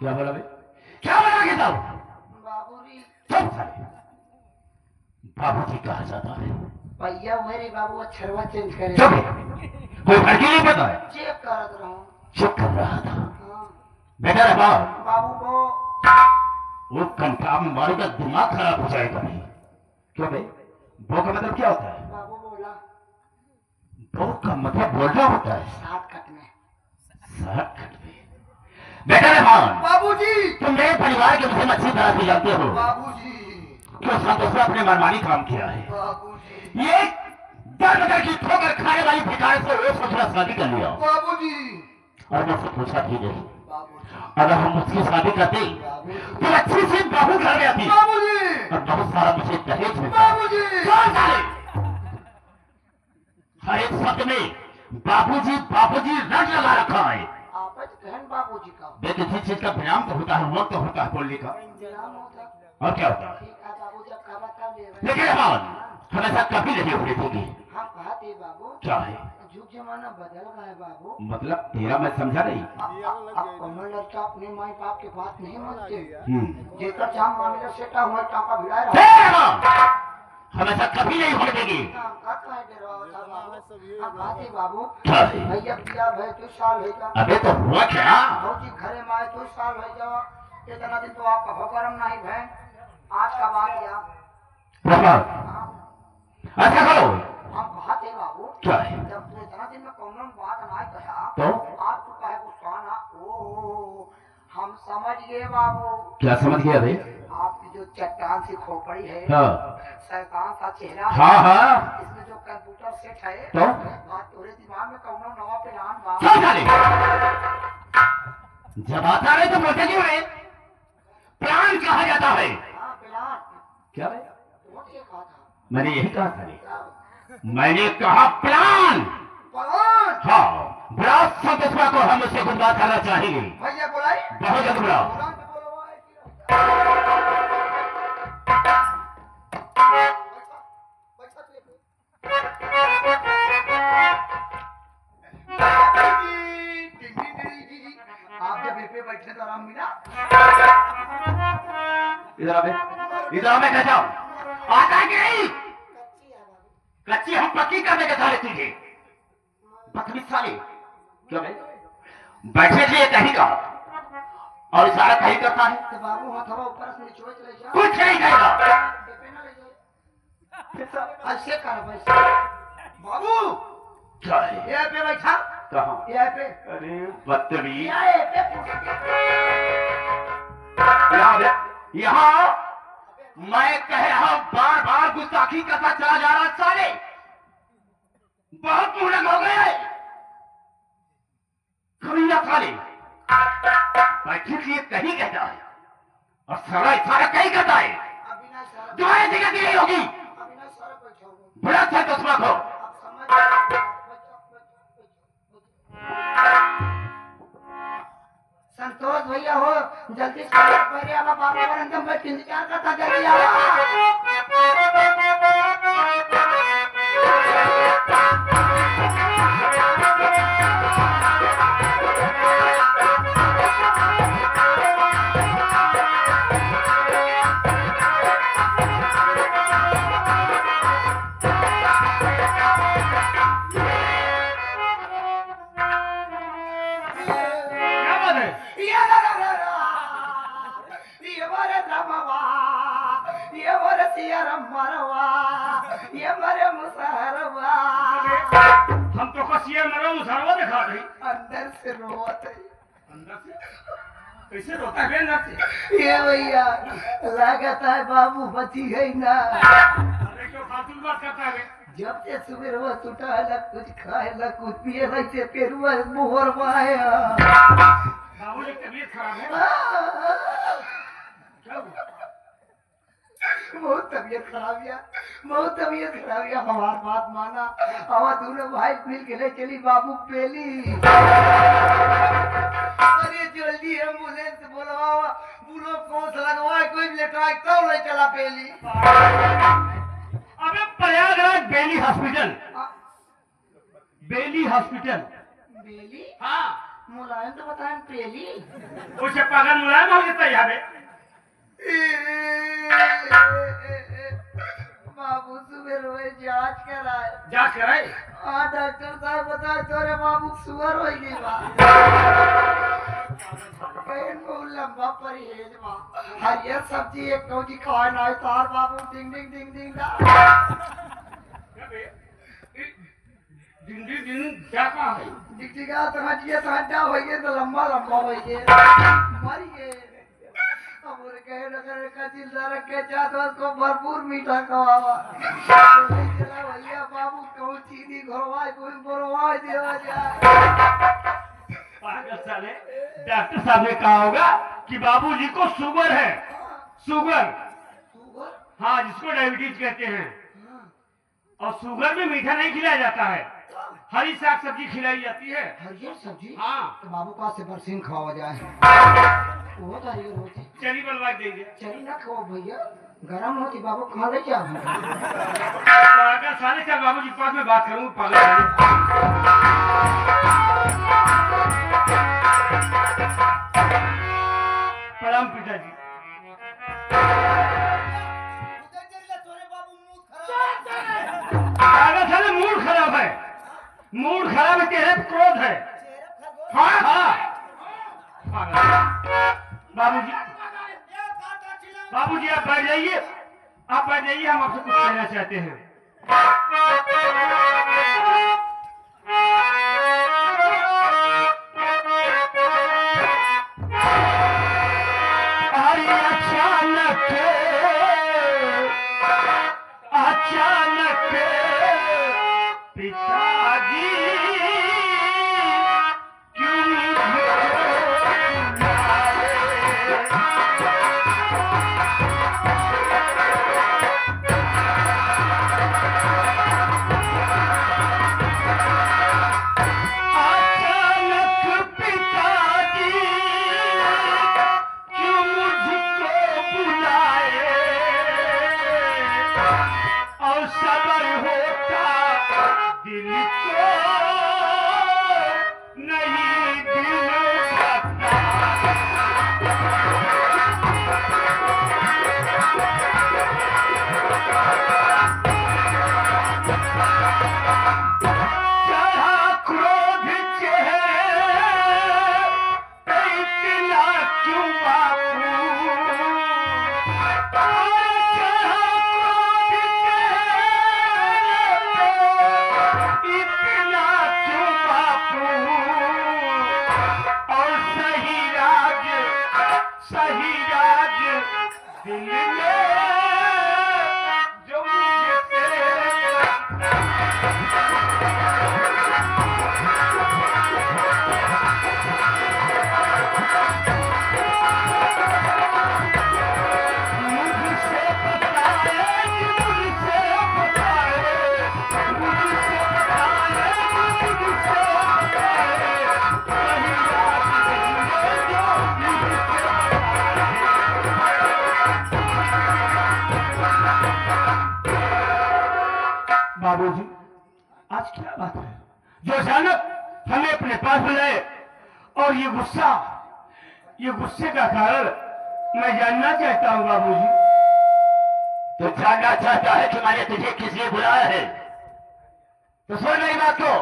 क्या बोला बे? क्या बोला के तब? बाबूजी चुप साले। बाबूजी कहा जाता है? भैया मेरे बाबू अक्षरवा चेंज करे। चुप। कोई फर्क ही नहीं पता है। चेक करत रहूं। चेक कर रहा था। हाँ। बेटा रे बाप। बाबू को वो कंटा मारेगा, दिमाग खराब हो जाएगा नहीं। क्यों बे? वो का मतलब क्या होता है? बाबू बोला वो का मतलब बोलना होता है शॉर्टकट में। शॉर्टकट में। बेटा रे बाप। बाबूजी तुम मेरे परिवार के विषय में अच्छी तरह से जानते हो। बाबूजी क्यों संतोष ने अपने मनमानी काम किया है? बाबूजी ये दर की ठोकर खाने वाली भिखारी से वो सोचना शादी कर लिया। बाबूजी और मुझसे पूछा भी नहीं। बाबूजी अगर हम उसकी शादी करते तो अच्छी सी बहू घर में आती बाबूजी और बहुत सारा मुझे दहेज मिलता। बाबूजी हर एक शब्द में बाबूजी बाबूजी रट लगा रखा है। आपस बहन बाबूजी का किसी चीज का विराम तो होता है, वक्त तो होता है बोलने का। विराम होता। और क्या होता है? ठीक है बाबू जब कहा तब ले लेकिन हम हमेशा कभी नहीं होने देंगे। हम कहते बाबू क्या है? जुग जमाना बदल गया है बाबू। मतलब तेरा मैं समझा नहीं। अब कोनो लड़का अपने माई बाप के बात नहीं मानते। जेकर जहाँ मामला सेटा हुआ टाका भिड़ाए रहा। हमेशा कभी नहीं होने देंगे। बाबू क्या है? भैया पिया भाई 2 साल हो गया। अबे तो हुआ क्या? भौजी घरे में आए 2 साल हो गया। इतना दिन तो आपका भगरम नहीं बहन। आज का बात या ऐसा करो। हम बात है बाबू। क्या है? जब तू इतना दिन में कौन बात नहीं कहा तो आज तू कहे गुस्सा ना। ओ हम समझ गए बाबू। क्या समझ गया भाई? आपकी जो चट्टान सी खोपड़ी है, हाँ शैतान सा चेहरा है, हाँ हाँ। इसमें जो कंप्यूटर सेट है, तो बात तोरे दिमाग में कौनो नवा प्लान बा। चल साले। जब आता है तो बोलते क्यों है? प्लान कहा जाता है। हाँ प्लान। क्या भाई? वो क्या कहा था? मैंने यही कहा था। मैंने कहा प्लान। प्लान। हाँ, बड़ा संतोषमा को हम उससे कुछ बात करना चाहेंगे। भैया बोलाई। बहुत जल्द बुलाओ। प्लान पे बोलो भाई। बैठा ले। आप जब पे बैठने तो आराम मिला। इधर आवे, इधर आवे कह जाओ। आता है कि नहीं? कच्ची हम पक्की करने के सारे तुझे बदतमीज साले। क्यों भाई? बैठने के लिए कहीं का और इशारा कहीं करता है। तो बाबू हाथ हवा ऊपर से नीचे चले जा। कुछ नहीं कहेगा। ऐसे कर वैसे। बाबू क्या है? ये पे बैठा। कहाँ? ये पे। अरे बदतमीज। ये पे। यहाँ मैं कह रहा हूँ, बार बार गुस्ताखी करता चला जा रहा साले। बहुत मुहलक हो गए कमीना साले। बैठने के लिए कहीं कहता है और सारा इशारा कहीं करता है। अभी ना सर। जो है दिक्कत नहीं होगी। अभी ना सर बैठाओगे। बड़ा था चश्मा को। आप समझ। संतोष भैया हो जल्दी से पहले आप बाबा बरंदम पे इंतजार करता जल्दी आओ। हम तो कसिए मरो मुसरवा दिखा रही। अंदर से रोवत है। अंदर से कैसे रोता है अंदर से? ये भैया लागत है बाबू बची है ना। अरे क्यों फालतू बात करता है? जब से सुबह रोज उठा है कुछ खाए ला कुछ पिए वैसे पेरुआ मोहर माया। बाबू की तबीयत खराब है। क्या हुआ? बहुत तबीयत खराब है। बहुत तबीयत खराब है। हमार बात माना। हमार दोनों भाई मिल के ले चली बाबू पेली। अरे जल्दी एम्बुलेंस बुलवाओ। बुलो कौन सा लगवाए कोई लेटाए तो ले चला पेली। अबे प्रयागराज बेली हॉस्पिटल। बेली हॉस्पिटल। बेली हाँ मुलायम तो बताएं पेली उसे पागल मुलायम हो जाता है यहाँ पे। बाबू सुबह रोए जांच कराए। जांच कराए? हाँ डॉक्टर साहब बताए तोरे बाबू सुगर हो गई बा। कहीं बहुत लंबा परहेज बा। हरियर सब्जी एक कौजी खाए ना तार बाबू डिंग डिंग डिंग डिंग क्या कहा है? डिगडिगा तो हटिए तो हटा होइए तो लंबा लंबा होइए मरिए। अब उन्हें कहे नगर का चिल्ला रखे चाहते उसको भरपूर मीठा खवावा। चला भैया बाबू कहूँ चीनी घरवाए कोई बरवाए देवा जाए। पागल साले, डॉक्टर साहब ने कहा होगा कि बाबूजी को शुगर है। शुगर? हाँ, जिसको डायबिटीज कहते हैं। और शुगर में मीठा नहीं खिलाया जाता है, हरी साग सब्जी खिलाई जाती है। हरियर सब्जी? हाँ। तो बाबू पास से बरसीन खावा जाए। वो तो हरियर होती। चली बनवा देंगे। चली ना खाओ भैया, गरम होती बाबू खा ले जा। पागल साले, चल बाबूजी के पास में बात करूँ। पागल साले, प्रणाम पिताजी। पागल साले, मूड खराब है। मूड खराब है, चेहरे पे क्रोध है। हाँ हाँ बाबूजी, बाबूजी आप बैठ जाइए, आप बैठ जाइए, हम आपसे कुछ कहना चाहते हैं। अचानक अचानक पिताजी क्यों बाबूजी, आज क्या बात है जो अचानक हमें अपने पास बुलाए? और ये गुस्से का कारण मैं जानना चाहता हूँ बाबूजी। तो जानना चाहता है कि मैंने तुझे किस लिए बुलाया है? तो सुन मेरी बात को।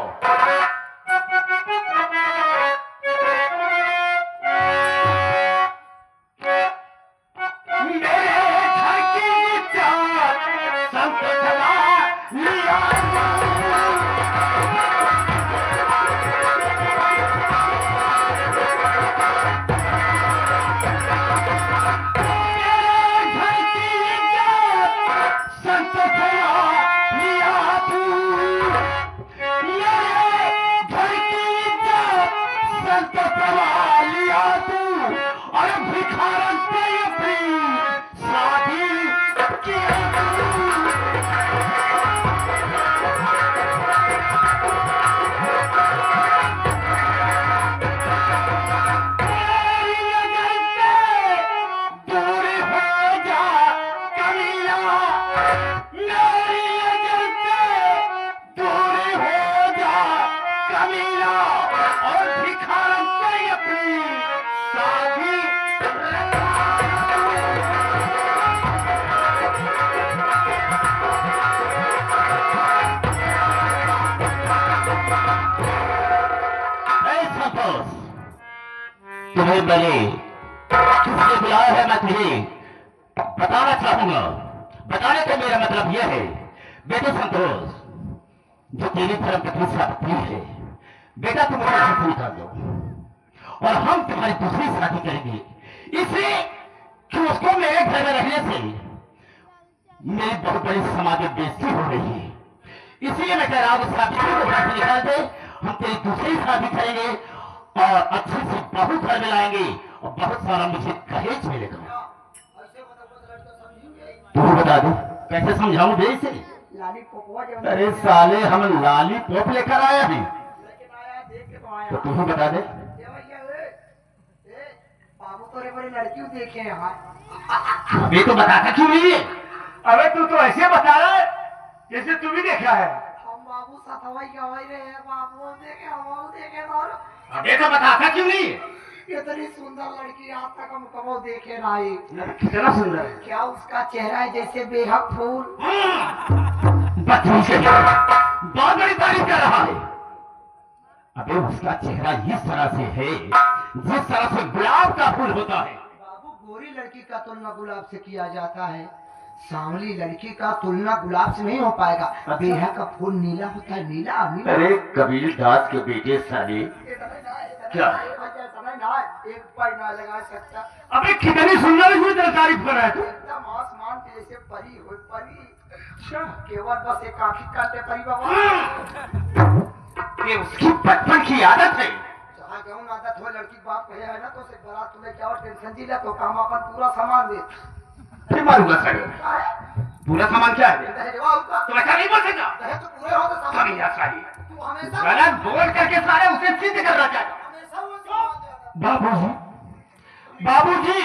मैंने किसने बुलाया है मैं तुझे बताना चाहूंगा। बताने का मेरा मतलब यह है, बेटे संतोष, जो तेरी धर्म पत्नी सावित्री है, बेटा तुम मेरे घर से निकाल दो और हम तुम्हारी दूसरी शादी करेंगे। इसलिए कि उसको मेरे घर में रहने से मेरी बहुत बड़ी समाज में बेइज्जती हो रही है। इसलिए मैं कह रहा हूं सावित्री को घर से निकाल दे, हम तेरी दूसरी शादी करेंगे और अच्छे से बहू घर में लाएंगे और बहुत सारा मुझे दहेज मिलेगा। तू बता दे कैसे समझाऊं बे इसे? लाली पोपवा जब अरे साले हम लाली पोप लेकर आया हैं, लेकिन आया देख के तो आया। तो तू बता दे। ए भैया ए बाबू बड़े बड़े लड़कियों देखे यहाँ। अभी तो बताता क्यों नहीं है? अबे तू तो ऐसे बता रहा है जैसे तू भी देखा है। हम बाबू सतवाई गवाई रहे हैं, बाबू देखे हम देखे और अबे तो बताता क्यों नहीं है? इतनी सुंदर लड़की आज तक हम कबो देखे नहीं। कितना सुंदर है। क्या उसका चेहरा है जैसे बेहद फूल। बदतमीज है, बहुत बड़ी तारीफ कर रहा है। अबे उसका चेहरा इस तरह से है जिस तरह से गुलाब का फूल होता है। बाबू गोरी लड़की का तुलना गुलाब से किया जाता है, सांवली लड़की का तुलना गुलाब से नहीं हो पाएगा। बेहा का फूल नीला होता है, नीला नीला। अरे कबीर दास के बेटे साले क्या? एक पर ना लगा सकता। अबे कितनी सुंदर इसमें तेरी तारीफ कर रहा है तू। एकदम आसमान के जैसे परी हो परी। अच्छा केवल बस एक आंखी काटे परी बाबा। ये उसकी बचपन की आदत है। जहाँ गेहूं आदत हो लड़की बाप कहे है ना तो उसे बड़ा तुम्हें क्या और टेंशन दी तो काम अपन पूरा सामान दे। फिर मारूंगा साले। पूरा सामान क्या है? दहेजवा होगा। तुम ऐसा नहीं बोल सकता। दहेज तो पूरे हो तो सामान। कभी यार साली तू हमेशा गलत बोल करके सारे उसे सिद्ध करना चाहता। हमेशा वो सामान देता। बाबूजी, बाबूजी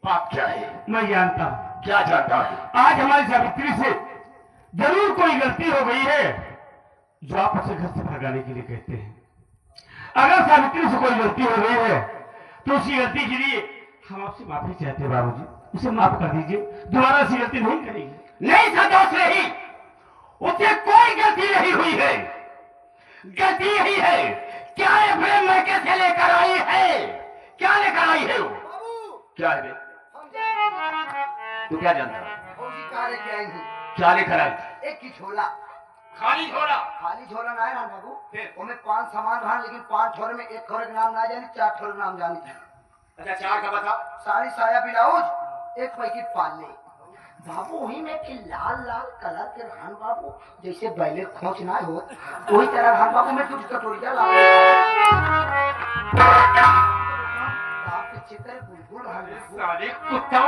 बात क्या है? मैं जानता हूँ क्या जानता है? आज हमारी सावित्री से जरूर कोई गलती हो गई है जो आप उसे घर से भगाने के लिए कहते हैं। अगर सावित्री से कोई गलती हो गई है तो उसी गलती के लिए हम आपसे माफी चाहते हैं बाबूजी, उसे माफ कर दीजिए, दोबारा ऐसी गलती नहीं करेंगे। नहीं संतोष नहीं, उसे कोई गलती नहीं हुई है। गलती यही है क्या है प्रेम में कैसे लेकर आई है? क्या लेकर आई है वो? क्या है बे? तू क्या जानता है? फौजी कहा लेके आएंगे क्या लेकर आई? एक की झोला। खाली झोला। खाली झोला ना है राम बाबू, उनमें 5 सामान रहा लेकिन 5 छोरे में एक छोरे का नाम ना जानी, 4 छोरे नाम जानी। अच्छा 4 का बता। साड़ी साया ब्लाउज, एक पैकेट पाले। बाबू वही में कि लाल लाल कलर के रहन बाबू जैसे बैले खोच ना हो वही तरह रहन बाबू में कुछ कटोरिया लाल आपके चित्र बुलबुल रहन बाबू। साले कुत्ता,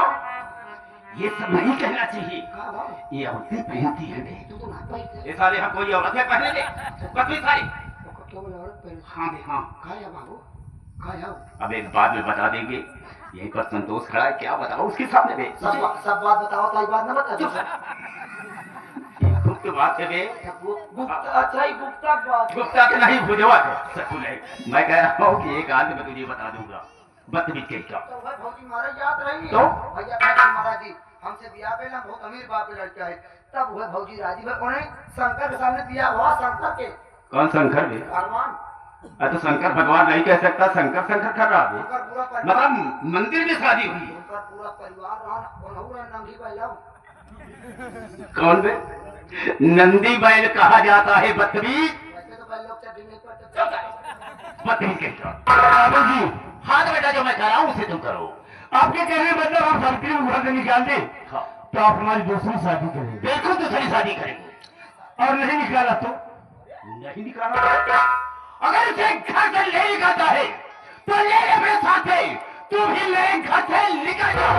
ये सब नहीं कहना चाहिए। हाँ बाबू ये औरतें पहनती है बे। तू तो ना पहनते। ये साले हम कोई औरतें पहने ले बदली सारी। केवल औरत पहनते। हाँ बे हाँ। कहा जा बाबू कहा जाओ। अब एक बाद में बता देंगे। यहीं पर संतोष खड़ा है, क्या बताओ उसके सामने बे? सब बात बताओ तो बात ना बता दो। गुप्त बात है बे। गुप्ता अच्छा ही गुप्ता बात। गुप्ता के नहीं भुजवा है सकुल है। मैं कह रहा हूँ कि एक आदमी में तुझे बता दूंगा। बदतमीज के क्या? तो भाई भौजी महाराज याद रही तो? भैया भाई महाराज जी हमसे बियाह पे ना बहुत अमीर बाप के लड़का है। तब हुए भौजी राजी भाई उन्हें शंकर के सामने बियाह हुआ। शंकर के कौन शंकर बे? भगवान तो शंकर भगवान नहीं कह सकता, शंकर शंकर कर रहा है। उनका पूरा परिवार मतलब मंदिर में शादी हुई है। उनका पूरा परिवार रहा उन्होंने नंगी बैला। कौन बे? नंदी बैल कहा जाता है बदतमीज। वैसे तो बैल लोग चढ़ नहीं पड़ते। बदतमीज के क्या? बाबूजी हाथ बेटा जो मैं कह रहा हूँ उसे तुम करो। आपके कहने का मतलब हम सावित्री को घर से निकाल दें हाँ तो आप हमारी दूसरी शादी करेंगे, बिल्कुल दूसरी शादी करेंगे। और नहीं निकाला तो? नहीं निकाला। अगर उसे घर से ले निकालता है तो ले ले मेरे साथ है। तू भी मेरे घर से निकल जाओ।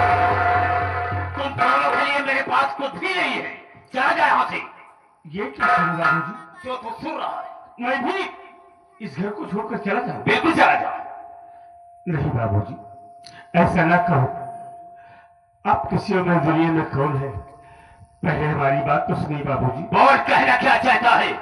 तुम दोनों के लिए मेरे पास कुछ भी नहीं है। चला जाए यहाँ से। ये क्या करूँ बाबूजी? जो तू सुन रहा है मैं भी इस घर को छोड़कर चला जाऊं? बिल्कुल चला जाओ। नहीं बाबूजी, ऐसा ना कहो। आप किसी और दुनिया में कौन है? पहले हमारी बात तो सुनिए बाबूजी। बोल कहना क्या चाहता है?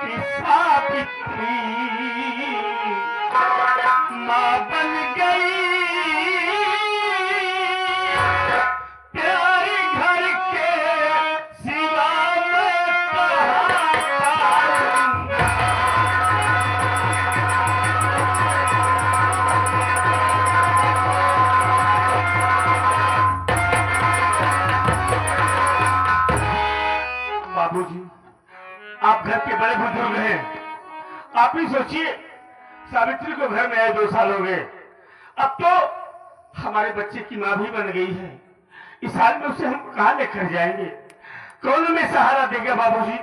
बेटी सावित्री माँ बन गई, प्यारी घर के सिवा मैं कहाँ पाऊं। बाबूजी, आप घर के बड़े बुजुर्ग हैं, आप ही सोचिए, सावित्री को घर में आए 2 साल हो गए, अब तो हमारे बच्चे की माँ भी बन गई है। इस हाल में उसे हम कहाँ लेकर जाएंगे? कौन हमें सहारा देगा? बाबूजी,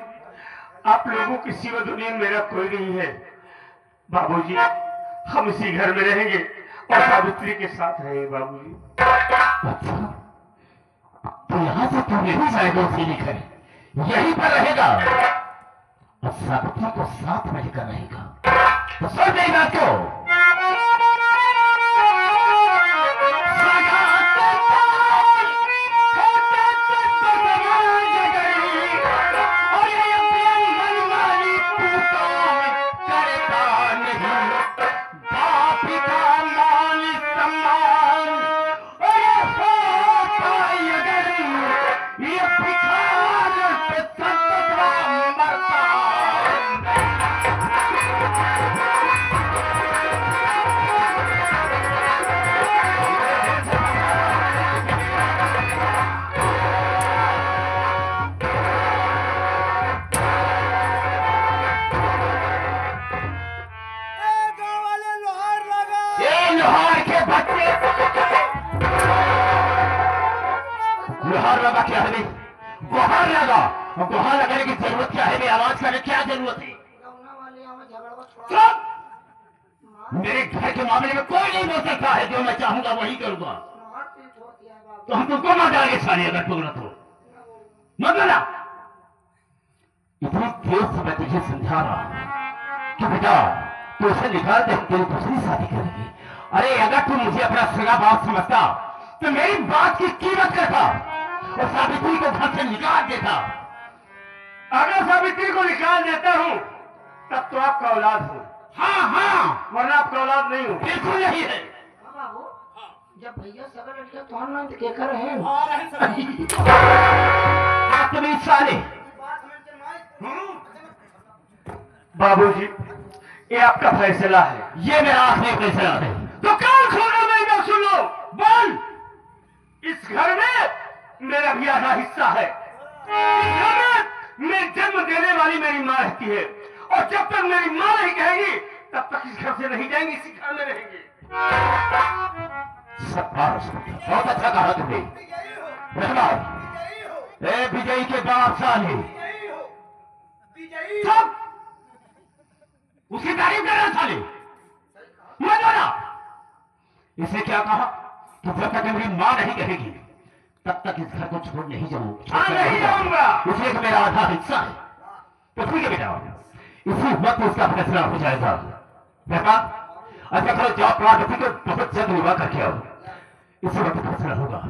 आप लोगों की सिवा दुनिया में मेरा कोई नहीं है। बाबूजी, हम इसी घर में रहेंगे और सावित्री के साथ रहेंगे। बाबूजी, अच्छा, तो यहाँ से क्यों नहीं जाएगा? उसे लेकर यहीं पर रहेगा और सावित्री को साथ में लेकर रहेगा। तो सुन देगा क्यों? गुहार लगा क्या है? गुहार लगा, गुहार लगाने की जरूरत क्या है? आवाज करने क्या जरूरत है? मेरे घर के मामले में कोई नहीं बोल सकता है, जो मैं चाहूंगा वही करूंगा। तो हम तुमको मार डालेंगे साले, अगर तुम तो मत बोला। इतनी तेज से मैं तुझे समझा रहा कि बेटा तू उसे निकाल दे, तेरी दूसरी शादी करेगी। अरे अगर तू मुझे अपना सगा बाप समझता तो मेरी बात की कीमत करता और सावित्री को घर से निकाल देता। अगर सावित्री को निकाल देता हूं तब तो आपका औलाद हो। हाँ हाँ, वरना आपका औलाद नहीं हो। बिल्कुल नहीं है। बाबू, जब भैया सगर लड़के तो हम नहीं के कर रहे हैं। तुम्हें साले बाबूजी, ये आपका फैसला है। ये मेरा आखिरी फैसला है। तो कान खोलो, मेरी बात सुन लो। बोल, इस घर में मेरा भी आधा हिस्सा है। इस घर में मैं जन्म देने वाली मेरी माँ रहती है और जब तक मेरी माँ नहीं कहेगी तब तक इस घर से नहीं जाएंगे, इसी घर में रहेंगे। बहुत अच्छा कहा तुमने। विजयी के बाप साले सब उसकी तारीफ कर रहा साले। मत बोला। इसे क्या कहा कि जब तक मेरी माँ नहीं कहेगी तब तक इस घर को छोड़ नहीं जाऊंगा। इसलिए कि मेरा आधा हिस्सा है। तो ठीक है बेटा, इसी वक्त इसका फैसला हो जाएगा। अच्छा करो, जॉब प्रार्थी को बहुत जल्द विवाह करके आओ, इसी वक्त फैसला होगा।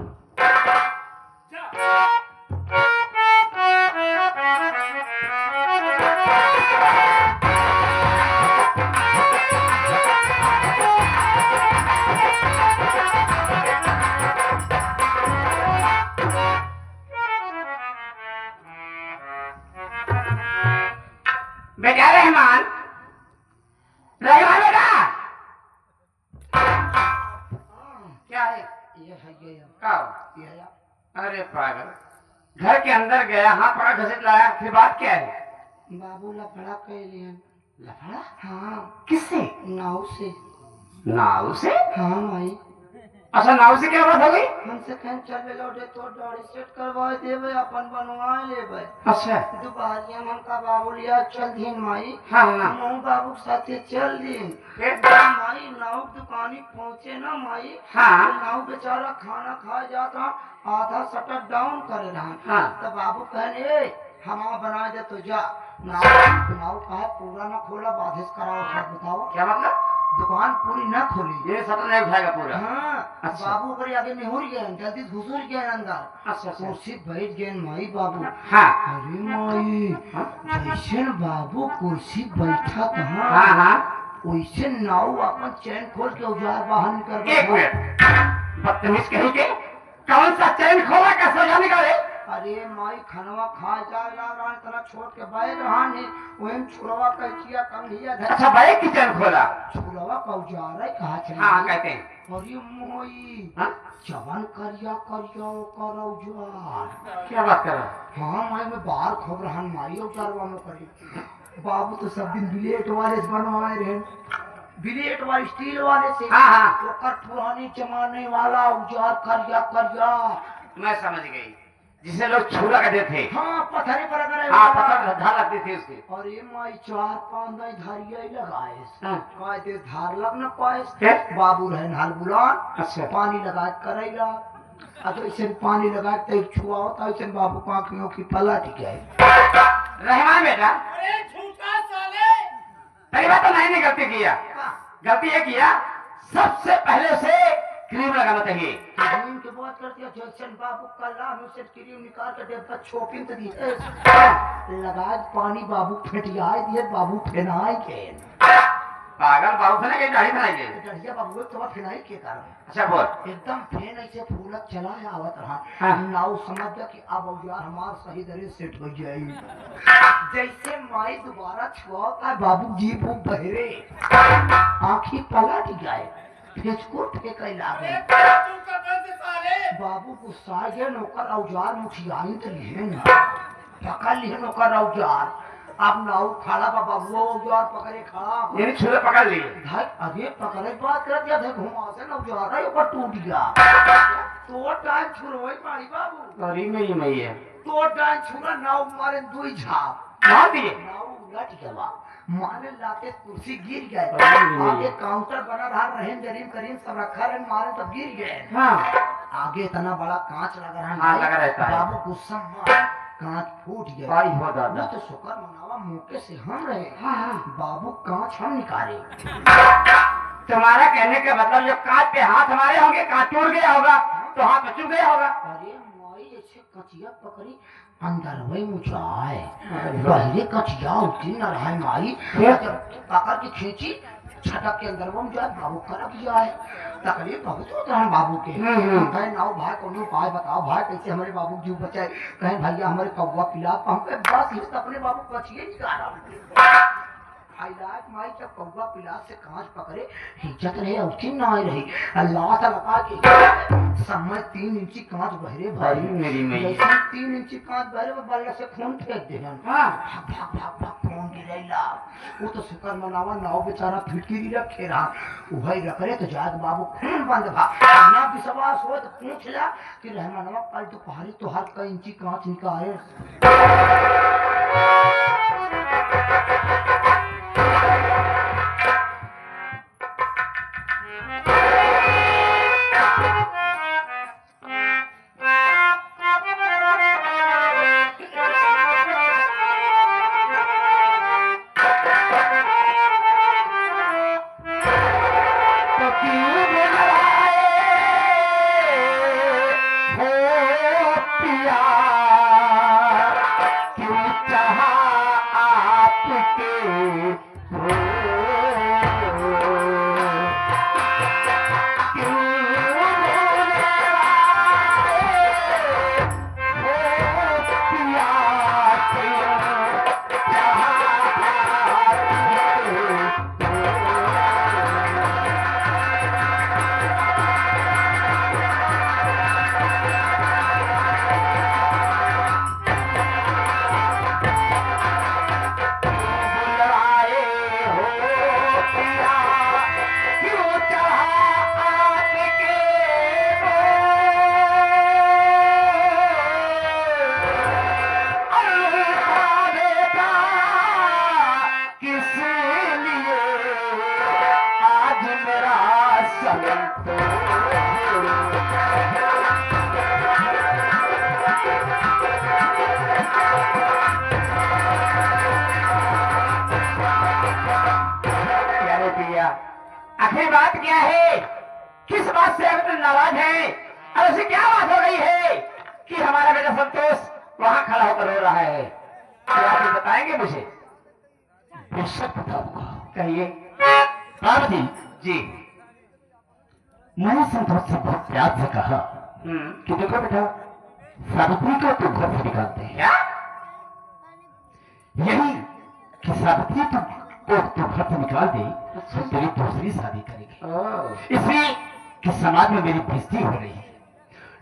बेटा रहमान, रहमान बेटा, क्या है ये है ये क्या? ये है। अरे पागल, घर के अंदर गया, हाथ पड़ा घसीट लाया, फिर बात क्या है? बाबू लफड़ा कर लिए। लफड़ा? हाँ, किससे? नाव से। नाव से? हाँ भाई, अच्छा नाव से क्या बात हो गई? हमसे कहीं चल लौटे तो दाढ़ी सेट करवा देवे, अपन बनवा लेवे। अच्छा दोपहरिया मन का बाबू लिया चल दिन माई। हाँ हाँ, नौ बाबू के साथे चल दिन। फिर? माई नाव दुकानी पहुँचे ना माई। हाँ। तो नाव बेचारा खाना खा जाता, आधा शटर डाउन करे रहा। हाँ। तो बाबू कहने हमा बना दे तो जा। नाव कहा पूरा ना खोला, बाधिस कराओ। सब बताओ क्या मतलब? दुकान पूरी न खोली। ये शटर नहीं उठाएगा पूरा। हाँ अच्छा। बाबू करे आगे में हो गया जल्दी घुसुर गया अंदर। अच्छा कुर्सी बैठ गए माई बाबू। हाँ अरे माई जैसे बाबू कुर्सी बैठा कहाँ हाँ हाँ वैसे नाव अपन चैन खोल के औजार बाहर निकल एक मिनट बदतमीज कहीं के कौन सा चैन खोला कैसे जाने का रे? अरे माई खनवा खा जा रहा तना छोड़ के बैग रहा ने वही छुरवा कैचिया कम लिया था। अच्छा बाइक की चैन खोला। छुरवा का औजार है कहाँ चले हाँ कहते हैं। अरे मोई हाँ? जवान करिया करिया कर औजार। क्या बात कर रहा है? हाँ माई में बाहर खोब रहा माई औजारवा में करी। बाबू तो सब दिन बिलेट वाले से बनवाए रहे बिलेट वाले स्टील वाले से। हाँ हाँ ओकर पुराने जमाने वाला औजार करिया करिया। मैं समझ गई जिसे लोग छुरा कहते थे। हाँ पत्थरे पर अगर हाँ पत्थर धार लगती थी उसकी। और ये माई 4-5 दाई धारिया ही लगाए हाँ। काय ते धार लग न पाए है? बाबू रहे नाल बुलान अच्छा पानी लगा के करैला तो ऐसे पानी लगा के छुआओ तो ऐसे बाबू को आंखियों की पलट गए। रहमान बेटा अरे झूठा साले। पहली बात तो नहीं गलती किया। गलती ये किया सबसे पहले उसे क्रीम लगाना चाहिए। क्रीम के बात करते हो जैसन बाबू कल्ला में से क्रीम निकाल के देता छोपिन तो दी लगा पानी बाबू फेटियाए दिए बाबू फेनाई के पागल बाबू से नहीं दाढ़ी बनाएंगे। डढ़िया बाबू तो फेनाई के कारण अच्छा बोल। एकदम फेन ऐसे फूलक चला है आवत रहा। हाँ। नाव समझ गया कि अब औजार हमार सही तरह सेट हो जाएगी। जैसे माई दोबारा छुआ बाबू जी वो बहरे आंखी पलट गए फेंचको फेंके लागे। तू कहाँ से साले? बाबू गुस्सा गए नौकर औजार मुखियाई तो लिए ना पकड़ लिए नौकर औजार। अब नाव खड़ा बाबा वो औजार पकड़े खड़ा यानी छुरे पकड़ लिए। भाई अरे पकड़े बात कर दिया था घुमा से ना औजार है ऊपर टूट गया तो टाइम छुरोई मारी बाबू गरीब में ही नहीं है। तो टाइम छुरा नाव मारे दुई झाप मार दिए। नाव उलट गया मारे लाते कुर्सी गिर गए। अरे। आगे काउंटर बना रहा रहें जरीम करीम सब रखा रहे मारे तो गिर गए। हाँ आगे इतना बड़ा कांच लगा रहा हाँ, लगा रहता है। बाबू गुस्सा मार कांच फूट गया। आई हो दादा। वो तो शुक्र मनावा मौके से हम रहे। हाँ हाँ बाबू कांच हम निकाले। तुम्हारा कहने का मतलब जब कांच पे हाथ हमारे होंगे कांच टूट गया होगा तो हाथ में चुभ गया होगा। अरे माई ऐसे कचिया पकड़ी अंदर वही मुझाए पहले कचिया उठी न रहा माई जब पकड़ के खींची छटक के अंदर वो मुझे बाबू करक जाए तकलीफ बहुत होता है बाबू के। कहे नाव भाई कौन उपाय बताओ भाई कैसे हमारे बाबू जीव बचाए। कहे भैया हमारे कौवा पिला हम पे बस ये तो अपने बाबू कचिए निकाला हाईलाइट माई जब कौवा पिला से कांच पकड़े हिचक रहे उठी ना आई रही अल्लाह ता लगा के समय 3 इंची कांच बहरे भाई मेरी मैया। जैसे 3 इंची कांच बहरे में बल्ले से खून फेंक दे हाँ भाग भाग भाग भाग खून गिरेला वो तो शुक्र मनावा नाव बेचारा फिटकिरी रखे रहा वही रख रहे तो जाग बाबू खून बंद भा ना विश्वास हो तो पूछ ला कि रहमानवा कल तो पहाड़ी तो हर कई इंची कांच निकाले। तो क्यों बुलाए हो पिया क्यों चाहा आपके हो क्यों बुलाए हो पिया क्यों चाहा आपके हो। बुलाए हो पिया क्यों चाहा आपके हो। अल्लाह बेटा किस लिए आज मेरा संत प्यारे पिया आखिर बात क्या है? किस बात से अगर नाराज है? और उसे क्या बात हो गई है कि हमारा बेटा संतोष वहां खड़ा होकर रो रहा है? क्या आप ये बताएंगे मुझे? बेशक बताऊंगा। कहिए। पार्वती जी। मैंने संतोष से बहुत प्यार से कहा कि देखो बेटा, सावित्री को तो घर से निकालते हैं। क्या? यही कि सावित्री को तो घर से निकाल दे तो तेरी दूसरी शादी करेगी। इसलिए कि समाज में मेरी बेइज्जती हो रही है।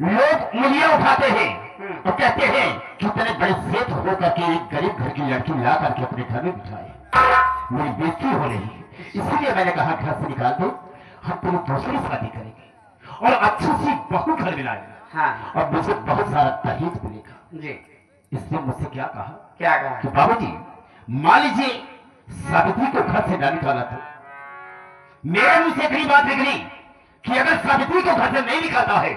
लोग उंगलियां उठाते हैं और कहते हैं कि इतने बड़े सेठ होकर के एक गरीब घर की लड़की ला करके अपने घर में बिठाए। मेरी बेइज्जती हो रही है, इसलिए मैंने कहा घर से निकाल दो, हम तेरी दूसरी शादी करेंगे और अच्छी सी बहू घर मिलाएंगे। हाँ। और मुझे बहुत सारा दहेज मिलेगा। जी। इसने मुझसे क्या कहा क्या कहा? कि बाबूजी, मान लीजिए सावित्री को घर से ना निकाला तो मेरे मुंह से इतनी बात निकली कि अगर सावित्री को घर से नहीं निकालता है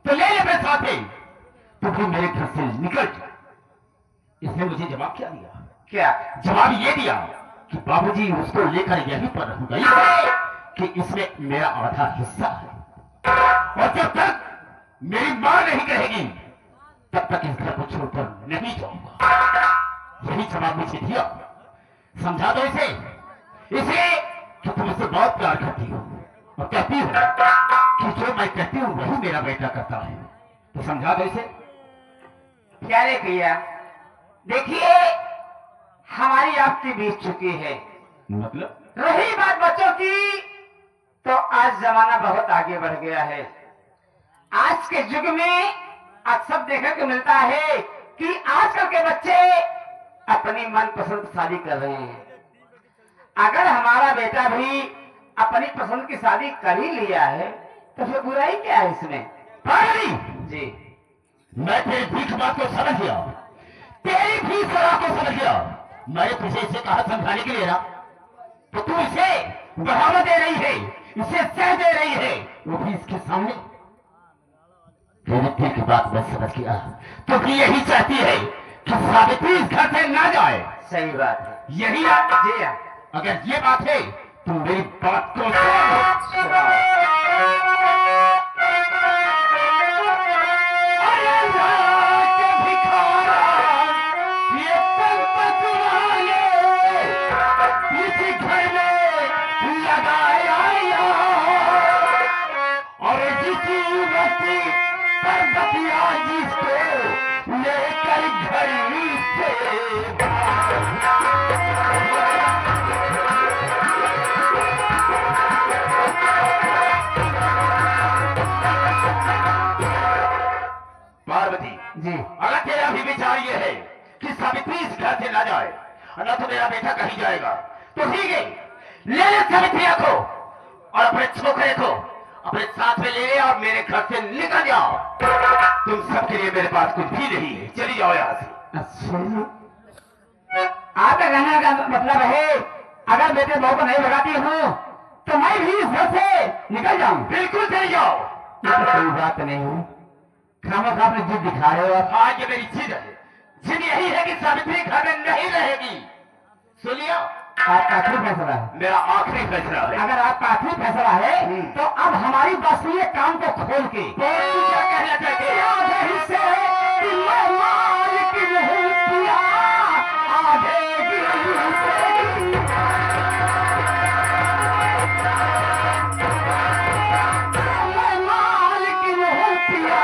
तो ले अपने साथ में, तो फिर मेरे घर से निकल जा। इसने मुझे जवाब क्या दिया? क्या? जवाब ये दिया कि बाबूजी, उसको लेकर यहीं पर रहूंगा, इसलिए कि इसमें मेरा आधा हिस्सा है और जब तक मेरी मां नहीं कहेगी तब तक इस घर को छोड़कर नहीं जाऊंगा। यही जवाब मुझे दिया। समझा दो इसे कि तुम इससे बहुत प्यार करती हो और कहती हो कि जो मैं कहती हूँ वही मेरा बेटा करता है। तो समझा दो इसे। क्या रे भैया, देखिए हमारी आपकी बीत चुकी है। मतलब रही बात बच्चों की, तो आज जमाना बहुत आगे बढ़ गया है। आज के युग में अक्सर देखने को मिलता है कि आजकल के बच्चे अपनी मनपसंद शादी कर रहे हैं। अगर हमारा बेटा भी अपनी पसंद की शादी कर ही लिया है तो फिर बुराई क्या है इसमें? पागली, जी। मैं तेरी भीख बात को समझ गया, तेरी भीख बात को समझ गया। मैंने तुझे इसे कहा समझाने के लिए ना, तो तू इसे बढ़ावा दे रही है, इसे सह दे रही है, वो भी इसके सामने। तेरी भीख बात मैं समझ गया। तो भी यही चाहती है कि सावित्री इस घर से ना जाए। सही बात है। यही बात। जी हाँ। अगर ये बात है तो मेरी बात को सुनो। अरे रात भिखारा, ये संत वाले इस घर में लगाया और जिसी वक्त पर्वतिया जिसको लेकर घर से पार्वती जी। अगर तेरा भी विचार ये है कि सावित्री इस घर से ना जाए और न तो मेरा बेटा कहीं जाएगा, तो ठीक है, ले ले सावित्री को और अपने छोकरे को अपने साथ में ले ले और मेरे घर से निकल जाओ। तुम सबके लिए मेरे पास कुछ भी नहीं है, चली जाओ यहाँ से। अच्छा, आपका कहने का मतलब है अगर बेटे बहू को नहीं लगाती हूँ तो मैं भी इस घर से निकल जाऊं? बिल्कुल चली जाओ। ये तो कोई बात नहीं है। खामोख आपने जिद दिखा रहे हो। हाँ, ये मेरी जिद है। जिद यही है कि सावित्री घर में नहीं रहेगी। सुनिए, आपका आखिरी फैसला है? मेरा आखिरी फैसला है। अगर आपका आखिरी फैसला है तो अब हमारी बात सुनिए कान को खोल के। तू क्या कहना चाहते हैं? आधे हिस्से कि मैं मालिक नहीं किया, आधे हिस्से मैं मालिक नहीं किया,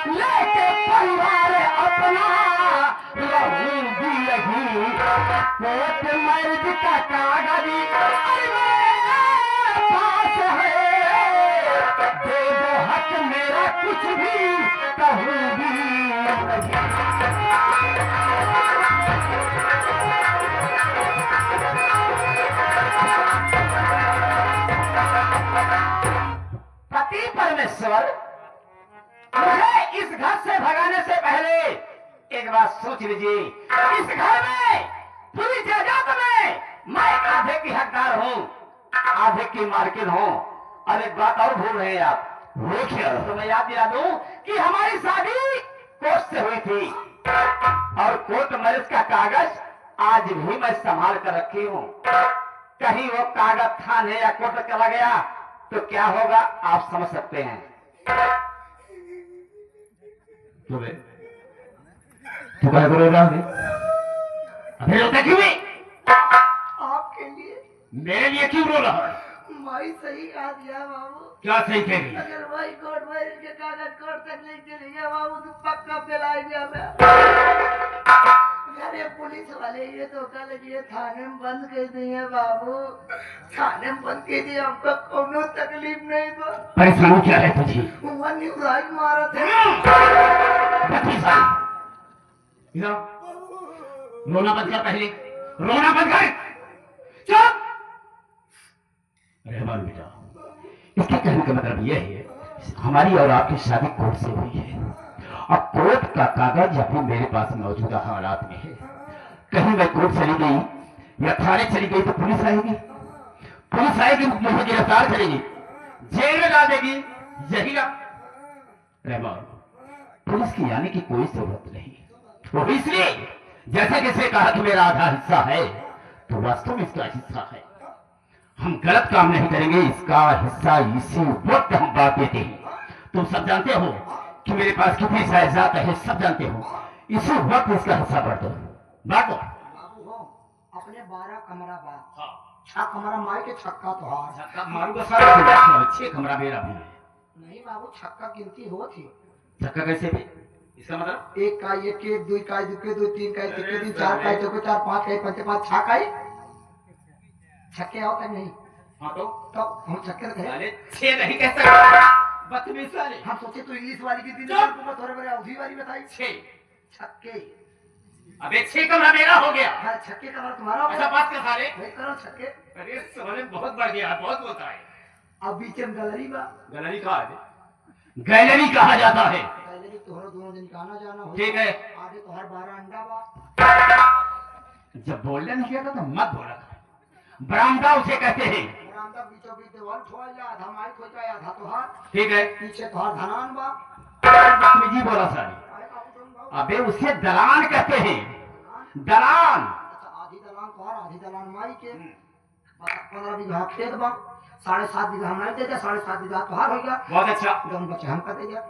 लेके परिवार अपना रहूंगी लगी कोर्ट मर्ज का कागज मेरे पास है, दे दो हक मेरा कुछ भी कहूंगी नहीं। पति परमेश्वर, मुझे इस घर से भगाने से पहले एक बात सोच लीजिए। इस घर में पूरी जायदाद में मैं आधे की हकदार हूँ, आधे की मालकिन हूँ। और एक बात और भूल रहे हैं आप। वो क्या? तो मैं याद दिला दूं कि हमारी शादी कोर्ट से हुई थी और कोर्ट मैरिज का कागज आज भी मैं संभाल कर रखी हूँ। कहीं वो कागज थाने या कोर्ट में चला गया तो क्या होगा आप समझ सकते हैं। क्यों बे? तू क्या रो रहा है? अबे रोता क्यों है? आपके लिए। मेरे लिए क्यों रो रहा है? माई सही कहा दिया बाबू। क्या सही कह रही है? अगर भाई कोर्ट में इनके कागज कोर्ट तक नहीं चले गया बाबू तो पक्का पिलाई गया मैं। अरे पुलिस वाले ये तो कल ये थाने में बंद कर दिए बाबू। थाने में बंद कर दिए, हमको कोनो तकलीफ नहीं बा। परेशानी क्या है तुझे? वो न्यूराइज मारा थे। रोना बंद कर, पहले रोना बंद कर। चुप। रहमान बेटा, इसके कहने का मतलब यह है हमारी और आपकी शादी कोर्ट से हुई है। अब कोर्ट का कागज अभी मेरे पास मौजूदा हालात में है। कहीं मैं कोर्ट चली गई या थाने चली गई तो पुलिस आएगी, पुलिस आएगी मुझे गिरफ्तार करेगी, जेल में डाल देगी। यही ना रहमान, पुलिस की आने की कोई जरूरत नहीं। वो इसलिए जैसे किसी कहा कि मेरा आधा हिस्सा है तो वास्तव में इसका हिस्सा है। हम गलत काम नहीं करेंगे, इसका हिस्सा इसी वक्त हम बांट देते हैं। तुम सब जानते हो कि मेरे पास कितनी जायदाद है, सब जानते हो। इसी वक्त इसका हिस्सा बांट दो, बांट दो। बाबू हो अपने 12 कमरा बा। 6 कमरा माई के छक्का तो हार। मारूंगा सारा 6 कमरा मेरा भी है। नहीं बाबू छक्का गिनती हो थी। धक्का कैसे भी? इसका मतलब 1 का 1 के 2 का 2 के 2 3 का 3 के 3 4 का 2 के 4 5 का 5 5 6 का छक्के आओ तक नहीं। हाँ तो हम छक्के रखे। अरे 6 नहीं कह सकते, बदतमीज वाले। हम सोचे तो इंग्लिश वाली की दिन को थोड़े बड़े अवधि वाली बताई। 6 छक्के। अबे 6 कमरा मेरा हो गया। हाँ छक्के कमरा तुम्हारा हो अच्छा गया। बात कर सारे। नहीं करो छक्के। अरे सोने बहुत बढ़ गया, बहुत बोलता है। अब बीच में गैलरी बा। गैलरी कहा है? गैलरी कहा जाता है। गैलरी तोहरा दोनों दिन का आना जाना हो। ठीक है। आगे तोहर 12 अंडा बा। जब बोलने नहीं किया था तो मत बोला कर। बरामदा उसे कहते हैं। बरामदा बीचों बीच दीवार छोड़ जा, आधा माइक हो जाए आधा तोहार। ठीक है। पीछे तोहार धनान बा। बदतमीजी बोला सारी। अबे उसे दलान कहते हैं, दलान। अच्छा आधी दलान तोहार आधी दलान माई के। 15 बीघा खेत बा। 7.5 बीघा हमारे दे दे, 7.5 बीघा तोहार हो गया। बहुत अच्छा। दोनों बच्चे हमका दे दिया।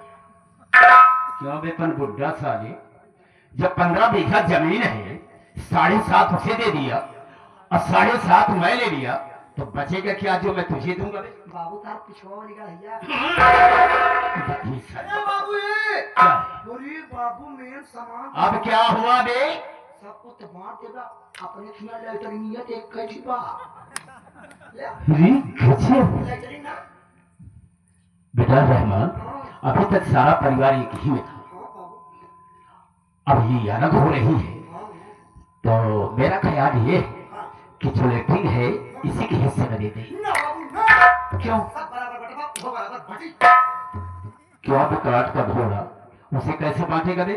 क्यों बेपन बुढ़ा साली, जब 15 बीघा जमीन है 7.5 उसे दे दिया और 7.5 मैं ले लिया तो बचेगा क्या जो मैं तुझे दूंगा बे? बाबू तार पिछवा वाली का भैया। बदतमीज साली। बाबू ये क्या है? बोलिए बाबू मेन सामान अब क्या हुआ बे? सब कुछ बांट देगा। अपने खिया लेटरिनियत एक कैसी बा। अरे गजब। लेटरिन ना। बेटा रहमान, अभी तक सारा परिवार एक ही में था, हाँ बाबू। अब ये अलग हो रही है तो मेरा ख्याल ये कि जो लेटरिन है इसी के हिस्से में दे दे। ना बाबू ना। क्यों? सब बराबर बटेगा, वो बराबर बटी। क्यों? अब काट का घोड़ा उसे कैसे बांटेगा बे?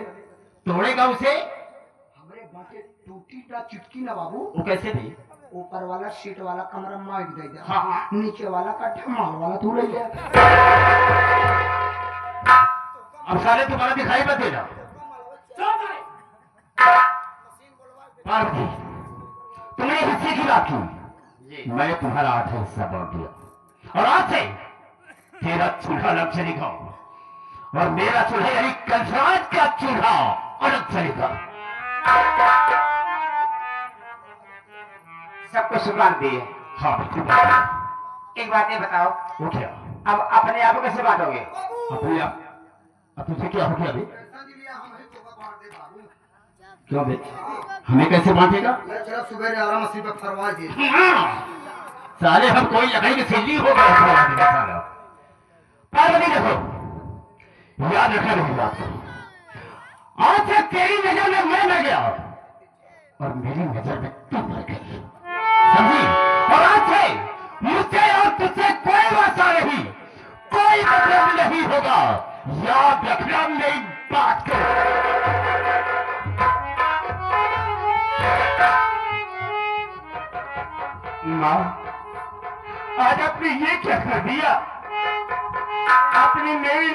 तोड़ेगा उसे? हमरे बाटे टूटी ना चिटकी ना बाबू। वो कैसे भी? ऊपर वाला सीट वाला कमरा माइक दे दे। हाँ, हाँ। नीचे वाला का ढमाल वाला तू ले ले। अब साले तुम्हारा दिखाई मत देना। पार्वती, तुमने हिस्से की बात की, मैंने तुम्हारा 8 हिस्सा बांट दिया और आज से तेरा चूल्हा अलग चलेगा और मेरा चूल्हा यानी कंसराज का चूल्हा अलग चलेगा। सबको शुक्रान दिए। हाँ बिल्कुल। एक बात ये बताओ, वो क्या? अब अपने आप को कैसे बांटोगे? अपने आप? अब तुझे क्या हो गया बे? क्यों बे? हमें कैसे बांटेगा? चलो सुबह आराम से पे फरवा दे। साले हम कोई लकड़ी की सिल्ली हो गए साला। पार्वती देखो, याद रखना मेरी बात। आज से तेरी नजर में मैं मर गया और मेरी नजर में तू मर गई, समझी? और आज से मुझसे और तुझसे कोई वास्ता नहीं, कोई मतलब नहीं होगा। याद रखना मेरी बात को। माँ, आज आपने ये क्या कर दिया? आपने मेरे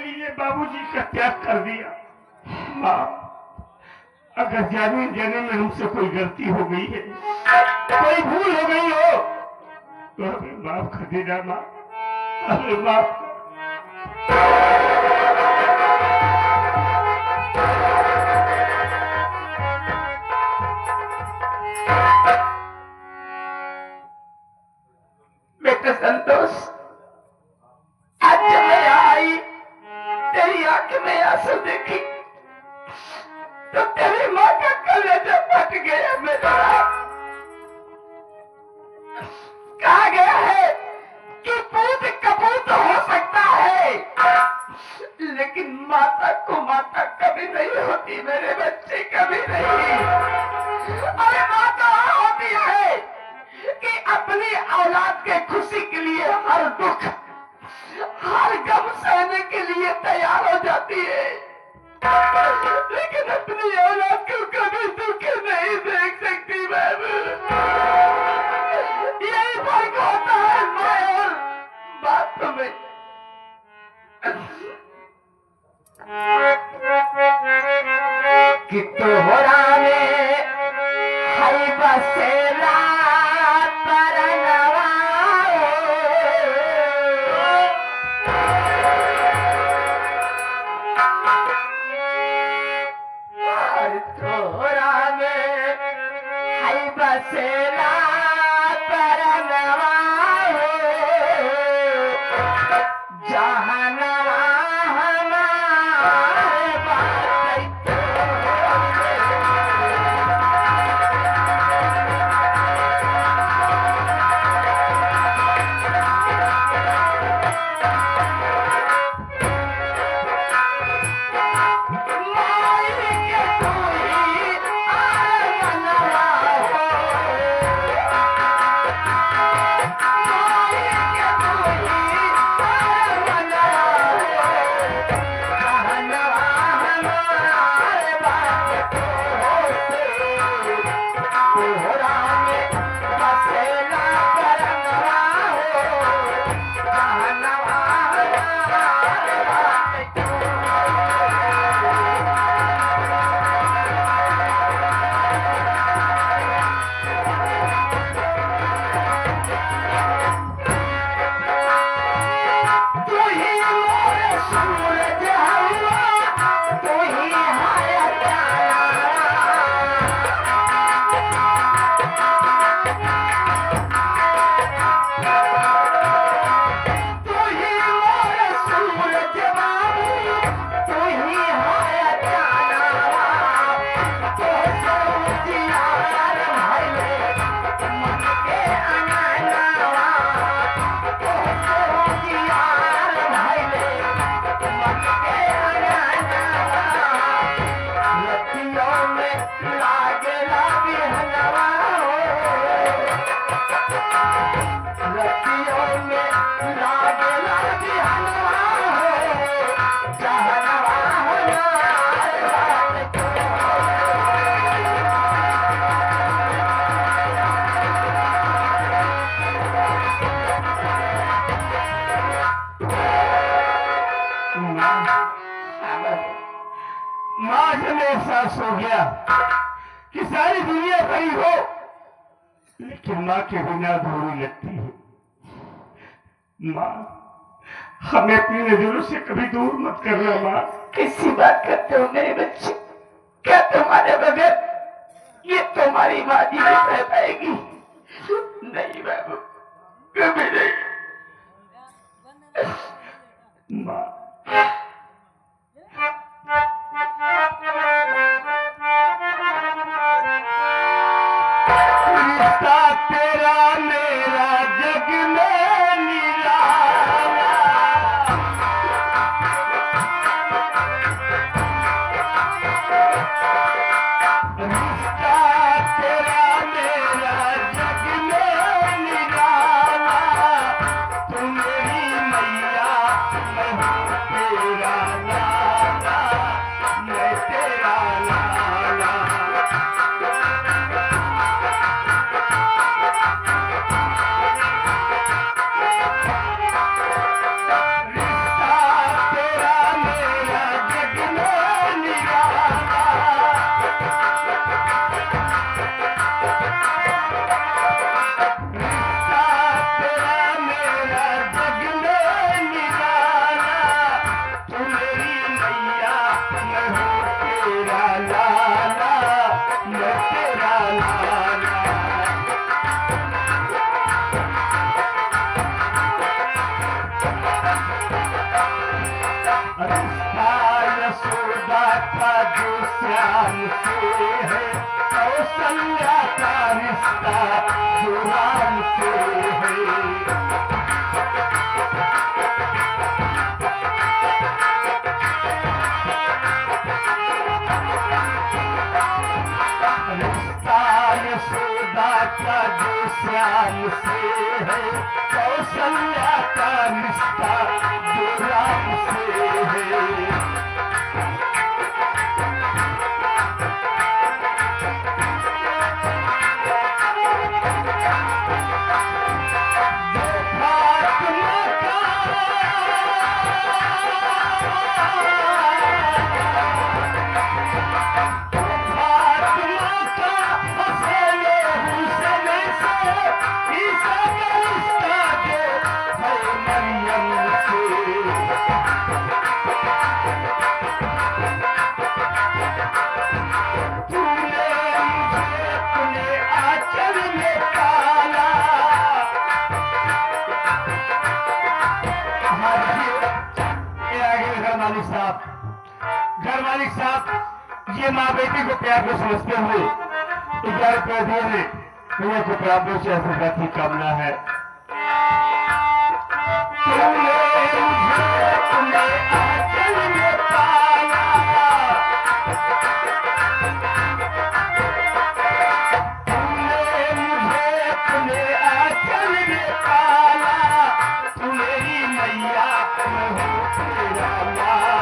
लिए बाबूजी का त्याग कर दिया। माँ, अगर जाने जाने में हमसे कोई गलती हो गई है, कोई भूल हो गई हो, तो हमें माफ कर देना माँ, हमें माफ। बेटा संतोष, आज जब मैं आई तेरी आंख में आंसू देखी तो तेरी माँ का कलेजा फट गया मेरा। कहा गया है कि पूत कपूत हो सकता है, लेकिन माता को माता कभी नहीं होती मेरे बच्चे, कभी नहीं। अरे माता होती है कि अपनी औलाद के खुशी के लिए हर दुख हर गम सहने के लिए तैयार हो जाती है, लेकिन अपनी औलाद को कभी दुख नहीं देख सकती बाबू। यही फर्क होता है माँ और बाप में। कि तोहरा में हई बसेला परनवा हर तोहरा में हई बसेला परनवा जहानवा हमारे बात माँ जब एहसास हो गया कि सारी दुनिया खड़ी हो, लेकिन माँ के बिना अधूरी लगती है। माँ, हमें अपनी नजरों से कभी दूर मत करना माँ। किसी बात करते हो मेरे बच्चे? क्या तुम्हारे बगैर ये तुम्हारी माँ जीवित रह पाएगी? नहीं बाबू, कभी नहीं। माँ, रिश्ता तेरा मेरा जग में निराला, रिश्ता तेरा मेरा जग में निराला, तू मेरी मैया मैं हूँ तेरा श्याम से है, कौशल्या का रिश्ता जो राम से है। यशोदा का जो श्याम से है, कौशल्या का रिश्ता जो राम से है। घर मालिक साहब, ये माँ बेटी को प्यार को समझते हुए 11 रुपये दिए हैं। भैया को प्राप्त से आशीर्वाद की कामना है। तू मेरी मैया, मैं हूँ तेरा लाल।